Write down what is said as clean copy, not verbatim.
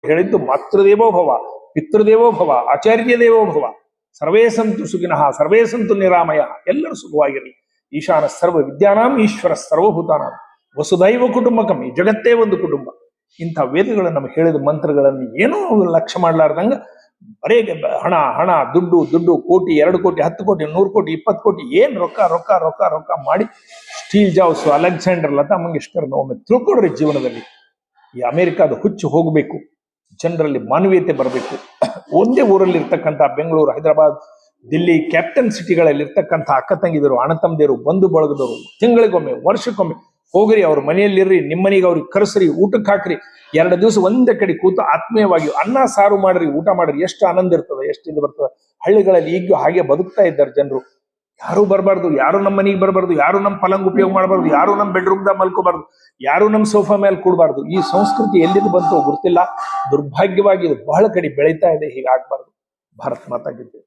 ಹೇಳಿದ್ದು ಮಾತೃದೇವೋ ಭವ, ಪಿತೃದೇವೋ ಭವ, ಆಚಾರ್ಯ ದೇವೋ ಭವ, ಸರ್ವೇ ಸಂತು ಸುಖಿನಃ ಸರ್ವೇ ಸಂತು ನಿರಾಮಯ, ಎಲ್ಲರೂ ಸುಖವಾಗಿರಲಿ. ಈಶಾನ ಸರ್ವ ವಿದ್ಯಾನಾಂ ಈಶ್ವರ ಸರ್ವಭೂತಾನಾಂ ವಸುದೈವ ಕುಟುಂಬಕಂ, ಈ ಜಗತ್ತೇ ಒಂದು ಕುಟುಂಬ. ಇಂಥ ವೇದಗಳು ನಮಗೆ ಹೇಳಿದ ಮಂತ್ರಗಳನ್ನು ಏನೋ ಲಕ್ಷ್ಯ ಮಾಡ್ಲಾರ್ದಂಗ ಬರೇ ಹಣ ಹಣ ದುಡ್ಡು ದುಡ್ಡು, ಕೋಟಿ 2 ಕೋಟಿ 10 ಕೋಟಿ 100 ಕೋಟಿ 20 ಕೋಟಿ ಏನ್ ರೊಕ್ಕ ರೊಕ್ಕ ರೊಕ್ಕ ರೊಕ್ಕ ಮಾಡಿ Steve Jobs, Alexander, Lata Mangeshkar ಒಮ್ಮೆ ತಿಳ್ಕೊಡ್ರಿ. ಜೀವನದಲ್ಲಿ ಈ ಅಮೆರಿಕಾದ ಹುಚ್ಚು ಹೋಗಬೇಕು, ಜನರಲ್ಲಿ ಮಾನವೀಯತೆ ಬರಬೇಕು. ಒಂದೇ ಊರಲ್ಲಿ ಇರ್ತಕ್ಕಂಥ ಬೆಂಗಳೂರು, ಹೈದರಾಬಾದ್, ದಿಲ್ಲಿ ಕ್ಯಾಪಿಟಲ್ ಸಿಟಿಗಳಲ್ಲಿ ಇರ್ತಕ್ಕಂಥ ಅಕ್ಕ ತಂಗಿದರು, ಅಣ್ಣ ತಮ್ಮದಿರು, ಬಂಧು ಬಳಗದವರು ತಿಂಗಳಿಗೊಮ್ಮೆ ವರ್ಷಕ್ಕೊಮ್ಮೆ ಹೋಗ್ರಿ, ಅವ್ರ ಮನೆಯಲ್ಲಿರ್ರಿ, ನಿಮ್ಮನೆಗೆ ಅವ್ರಿಗೆ ಕರೆಸ್ರಿ, ಊಟಕ್ಕೆ ಹಾಕ್ರಿ, 2 ದಿವಸ ಒಂದೇ ಕಡೆ ಕೂತು ಆತ್ಮೀಯವಾಗಿ ಅನ್ನ ಸಾರು ಮಾಡ್ರಿ, ಊಟ ಮಾಡ್ರಿ. ಎಷ್ಟು ಆನಂದ ಇರ್ತದೆ, ಎಷ್ಟು ಇದು ಬರ್ತದೆ. ಹಳ್ಳಿಗಳಲ್ಲಿ ಈಗ ಹಾಗೆ ಬದುಕ್ತಾ ಇದ್ದಾರೆ ಜನರು. ಯಾರು ಬರಬಾರ್ದು, ಯಾರು ನಮ್ಮ ಮನೆಗೆ ಬರಬಾರ್ದು, ಯಾರು ನಮ್ಮ ಪಲಂಗ್ ಉಪಯೋಗ ಮಾಡಬಾರ್ದು, ಯಾರು ನಮ್ಮ ಬೆಡ್ರೂಮ್ದಾಗ ಮಲ್ಕೋಬಾರ್ದು, ಯಾರು ನಮ್ಮ ಸೋಫಾ ಮೇಲೆ ಕೂಡಬಾರ್ದು. ಈ ಸಂಸ್ಕೃತಿ ಎಲ್ಲಿಂದ ಬಂತು ಗೊತ್ತಿಲ್ಲ. ದುರ್ಭಾಗ್ಯವಾಗಿ ಇದು ಬಹಳ ಕಡೆ ಬೆಳೀತಾ ಇದೆ. ಹೀಗಾಗಬಾರ್ದು. ಭಾರತ್ ಮಾತಾ ಕೀ ಜೈ.